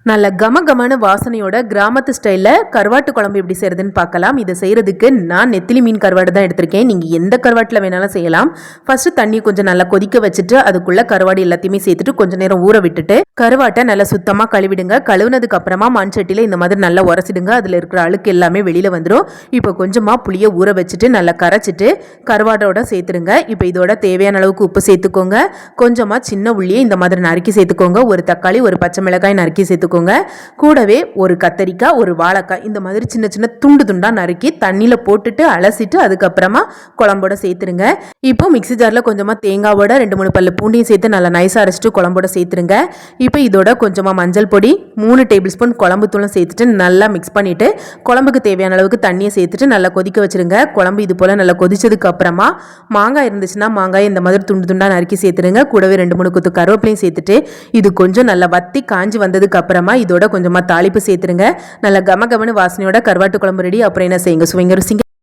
நல்ல கமகமான வாசனையோட கிராமத்து ஸ்டைலில் கருவாட்டு குழம்பு எப்படி செய்கிறதுன்னு பார்க்கலாம். இதை செய்கிறதுக்கு நான் நெத்திலி மீன் கருவாடு தான் எடுத்திருக்கேன். நீங்கள் எந்த கருவாட்டில் வேணாலும் செய்யலாம். ஃபஸ்ட்டு தண்ணியை கொஞ்சம் நல்லா கொதிக்க வச்சுட்டு அதுக்குள்ளே கருவாடு எல்லாத்தையுமே சேர்த்துட்டு கொஞ்சம் நேரம் ஊற விட்டுட்டு கருவாட்டை நல்லா சுத்தமாக கழுவிடுங்க. கழுவுனதுக்கு அப்புறமா மண் சட்டியில் இந்த மாதிரி நல்லா உரசிடுங்க. அதில் இருக்கிற அழுக்கு எல்லாமே வெளியில் வந்துடும். இப்போ கொஞ்சமாக புளியை ஊற வச்சுட்டு நல்லா கரைச்சிட்டு கருவாடோட சேர்த்துருங்க. இப்போ இதோட தேவையான அளவுக்கு உப்பு சேர்த்துக்கோங்க. கொஞ்சமாக சின்ன உள்ளியை இந்த மாதிரி நறுக்கி சேர்த்துக்கோங்க. ஒரு தக்காளி, ஒரு பச்சை மிளகாய் நறுக்கி சேர்த்துக்கோங்க. கூடவே ஒரு கத்தரிக்காய், ஒரு வாழைக்காய் இந்த மாதிரி சின்ன சின்ன துண்டு துண்டா நறுக்கி தண்ணியில போட்டுட்டு அலசிட்டு அதுக்கப்புறமா குழம்போட சேர்த்துருங்க. இப்போ மிக்ஸி ஜாரில் கொஞ்சமா தேங்காவோட 2-3 பல்லு பூண்டையும் சேர்த்து நல்லா நைஸா அரைச்சிட்டு குழம்போட சேர்த்துருங்க. இப்போ இதோட கொஞ்சமா மஞ்சள் பொடி, 3 டேபிள் ஸ்பூன் குழம்பு தூளும் சேர்த்துட்டு நல்லா மிக்ஸ் பண்ணிட்டு குழம்புக்கு தேவையான அளவுக்கு தண்ணியை சேர்த்துட்டு நல்லா கொதிக்க வச்சிருங்க. குழம்பு இது போல நல்லா கொதிச்சதுக்கு அப்புறமா மாங்காய் இருந்துச்சுன்னா மாங்காய் இந்த மாதிரி துண்டு துண்டா நறுக்கி சேர்த்துருங்க. கூடவே 2-3 கொத்து கருவேப்பிலையும் சேர்த்துட்டு இது கொஞ்சம் நல்லா வத்தி காஞ்சி வந்ததுக்கு அப்புறமா இதோட கொஞ்சமா தாளிப்பு சேர்த்துருங்க. நல்ல கமகமன்னு வாசனையோட கருவாட்டு குழம்பு ரெடி. அப்புறம் என்ன செய்யுங்க, சுவைங்க ருசிங்க.